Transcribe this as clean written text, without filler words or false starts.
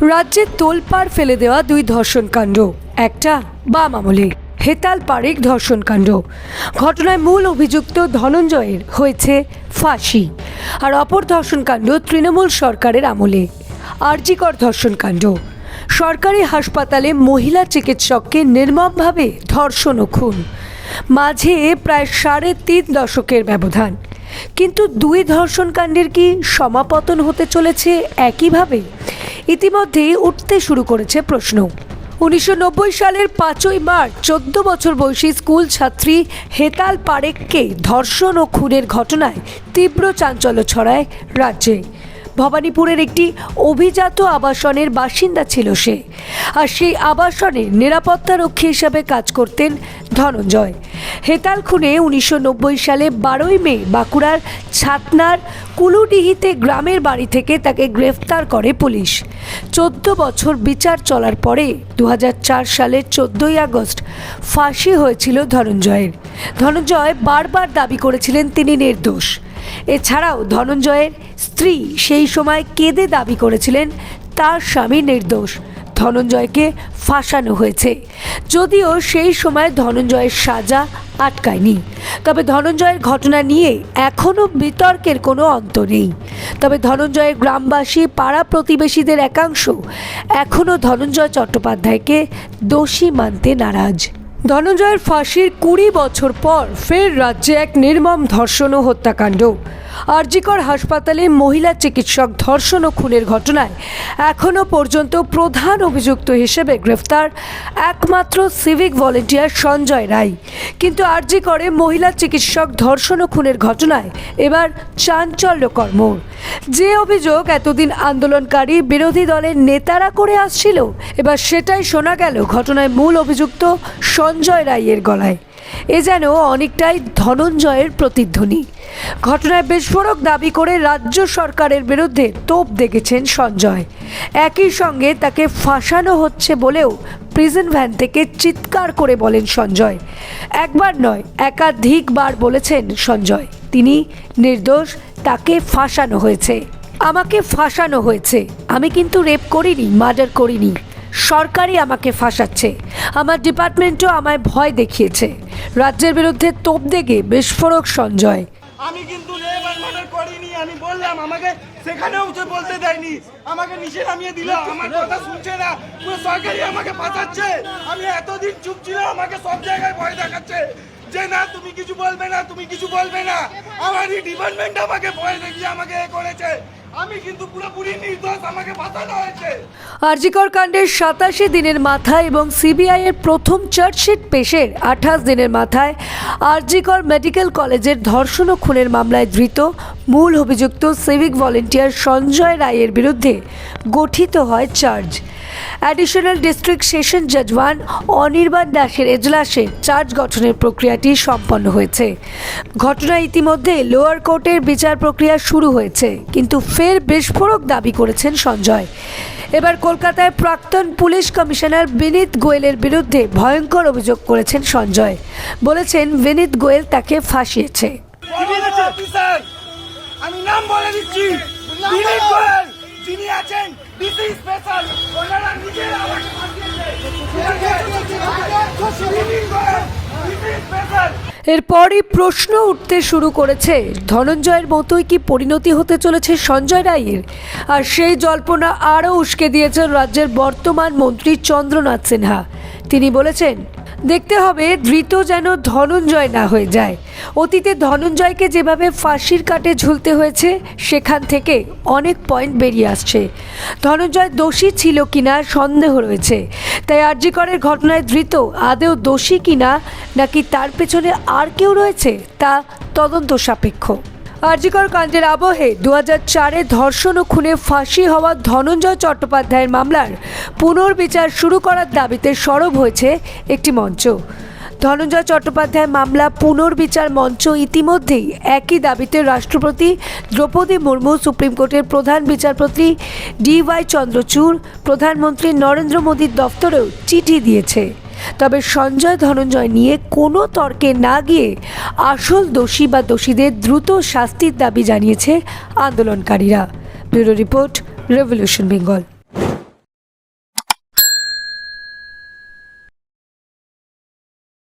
রাজ্যে তোলপাড় ফেলে দেওয়া দুই ধর্ষণকাণ্ড, একটা বাম আমলে হেতাল পাড়িক ধর্ষণকাণ্ড। ঘটনায় মূল অভিযুক্ত ধনঞ্জয়ের হয়েছে ফাঁসি, আর অপর ধর্ষণকাণ্ড তৃণমূল সরকারের আমলে আরজিকর ধর্ষণকাণ্ড। সরকারি হাসপাতালে মহিলা চিকিৎসককে নির্মমভাবে ধর্ষণ ও খুন, মাঝে প্রায় 3.5 দশকের ব্যবধান। কিন্তু দুই ধর্ষণকাণ্ডের কি সমাপতন হতে চলেছে একইভাবে? ইতিমধ্যেই উঠতে শুরু করেছে প্রশ্ন। 1990 সালের 5ই মার্চ 14 বছর বয়সী স্কুল ছাত্রী হেতাল পারেখকে ধর্ষণ ও খুনের ঘটনায় তীব্র চাঞ্চল্য ছড়ায় রাজ্যে। ভবানীপুরের একটি অভিজাত আবাসনের বাসিন্দা ছিল সে, আর সেই আবাসনের নিরাপত্তারক্ষী হিসাবে কাজ করতেন ধনঞ্জয়। হেতাল খুনে 1990 সালে 12ই মে বাঁকুড়ার ছাতনার কুলুডিহিতে গ্রামের বাড়ি থেকে তাকে গ্রেফতার করে পুলিশ। 14 বছর বিচার চলার পরে 2004 সালের 14ই আগস্ট ফাঁসি হয়েছিল ধনঞ্জয়ের। ধনঞ্জয় বারবার দাবি করেছিলেন তিনি নির্দোষ। এছাড়াও ধনঞ্জয়ের স্ত্রী সেই সময় কেঁদে দাবি করেছিলেন তার স্বামী নির্দোষ, ধনঞ্জয়কে ফাঁসানো হয়েছে। যদিও সেই সময় ধনঞ্জয়ের সাজা আটকায়নি, তবে ধনঞ্জয়ের ঘটনা নিয়ে এখনও বিতর্কের কোনো অন্ত নেই। তবে ধনঞ্জয়ের গ্রামবাসী, পাড়া প্রতিবেশীদের একাংশ এখনও ধনঞ্জয় চট্টোপাধ্যায়কে দোষী মানতে নারাজ। ধনঞ্জয়ের ফাঁসির 20 বছর পর ফের রাজ্যে এক নির্মম ধর্ষণ ও হত্যাকাণ্ড। আরজিকর হাসপাতালে মহিলা চিকিৎসক ধর্ষণ ও খুনের ঘটনায় এখনও পর্যন্ত প্রধান অভিযুক্ত হিসেবে গ্রেফতার একমাত্র সিভিক ভলেন্টিয়ার সঞ্জয় রায়। কিন্তু আরজিকরে মহিলা চিকিৎসক ধর্ষণ ও খুনের ঘটনায় এবার চাঞ্চল্যকর মোড়। যে অভিযোগ এতদিন আন্দোলনকারী বিরোধী দলের নেতারা করে আসছিল, এবার সেটাই শোনা গেল ঘটনায় মূল অভিযুক্ত সঞ্জয় রায়ের গলায়। এ যেন অনেকটাই ধনঞ্জয়ের প্রতিধ্বনি। ঘটনায় বিস্ফোরক দাবি করে রাজ্য সরকারের বিরুদ্ধে তোপ দেখেছেন সঞ্জয়। একই সঙ্গে তাকে ফাঁসানো হচ্ছে বলেও প্রিজন ভ্যান থেকে চিৎকার করে বলেন সঞ্জয়। একবার নয়, একাধিকবার বলেছেন সঞ্জয় তিনি নির্দোষ, তাকে ফাঁসানো হয়েছে। আমাকে ফাঁসানো হয়েছে, আমি কিন্তু রেপ করিনি, মার্ডার করিনি, সরকারই আমাকে ফাঁসাচ্ছে, আমার ডিপার্টমেন্টও আমায় ভয় দেখিয়েছে। রাজ্যের বিরুদ্ধে তোপ দেগে বিস্ফোরক সঞ্জয়। আমি কিন্তু রেপ আর মার্ডার করিনি, আমি বললাম, আমাকে সেখানেও বলতে দেয়নি, আমাকে নিচে নামিয়ে দিল, আমার কথা শুনছে না, পুরো সরকারই আমাকে ফাঁসাচ্ছে। আমি এতদিন চুপ ছিলাম, আমাকে সব জায়গায় ভয় দেখাচ্ছে যে না তুমি কিছু বলবে না, তুমি কিছু বলবে না। আমারই ডিপার্টমেন্ট আমাকে ভয় দেখিয়ে আমাকে এ করেছে, আমি কিন্তু পুরোপুরি নির্দোষ, আমাকে ফাঁসানো হয়েছে। আরজিকর কাণ্ডের 87 দিনের মাথায় এবং সিবিআই এর প্রথম চার্জশিট পেশের 28 দিনের মাথায় আরজিকর মেডিকেল কলেজের ধর্ষণ ও খুনের মামলায় ধৃত মূল অভিযুক্ত সিভিক ভলেন্টিয়ার সঞ্জয় রায়ের বিরুদ্ধে গঠিত হয় চার্জ। অ্যাডিশনাল ডিস্ট্রিক্ট সেশন জজ 1 অনির্বাণ দাসের এজলাসে চার্জ গঠনের প্রক্রিয়াটি সম্পন্ন হয়েছে। ঘটনায় ইতিমধ্যে লোয়ার কোর্টের বিচার প্রক্রিয়া শুরু হয়েছে, কিন্তু ফের বিস্ফোরক দাবি করেছেন সঞ্জয়। এবার কলকাতায় প্রাক্তন পুলিশ কমিশনার বিনীত গোয়েলের বিরুদ্ধে ভয়ঙ্কর অভিযোগ করেছেন সঞ্জয়। বলেছেন বিনীত গোয়েল তাকে ফাঁসিয়েছে। আমি নাম বলে দিচ্ছি, বিনীত গোয়েল যিনি আছেন ডিসি স্পেশাল, ওনারা নিজেরা আমাকে ফাঁসিয়েছে। এরপরই প্রশ্ন উঠতে শুরু করেছে, ধনঞ্জয়ের মতোই কি পরিণতি হতে চলেছে সঞ্জয় রায়ের? আর সেই জল্পনা আরও উস্কে দিয়েছেন রাজ্যের বর্তমান মন্ত্রী চন্দ্রনাথ সিনহা। তিনি বলেছেন, দেখতে হবে ধৃত যেন ধনঞ্জয় না হয়ে যায়। অতীতে ধনঞ্জয়কে যেভাবে ফাঁসির কাটে ঝুলতে হয়েছে, সেখান থেকে অনেক পয়েন্ট বেরিয়ে আসছে। ধনঞ্জয় দোষী ছিল কিনা সন্দেহ রয়েছে, তাই আরজিকরের ঘটনায় ধৃত আদৌ দোষী কিনা নাকি তার পেছনে আর কেউ রয়েছে তা তদন্ত সাপেক্ষ। আরজিকর কাণ্ডের আবহে 2004-এ ধর্ষণ ও খুনে ফাঁসি হওয়া ধনঞ্জয় চট্টোপাধ্যায়ের মামলার পুনর্বিচার শুরু করার দাবিতে সরব হয়েছে একটি মঞ্চ। ধনঞ্জয় চট্টোপাধ্যায় মামলা পুনর্বিচার মঞ্চ ইতিমধ্যেই একই দাবিতে রাষ্ট্রপতি দ্রৌপদী মুর্মু, সুপ্রিম কোর্টের প্রধান বিচারপতি DY চন্দ্রচূড়, প্রধানমন্ত্রী নরেন্দ্র মোদীর দফতরেও চিঠি দিয়েছে। তবে সঞ্জয় ধনঞ্জয় নিয়ে কোনো তর্কে না গিয়ে আসল দোষী বা দোষীদের দ্রুত শাস্তির দাবি জানিয়েছে আন্দোলনকারীরা। Bureau report, revolution Bengal.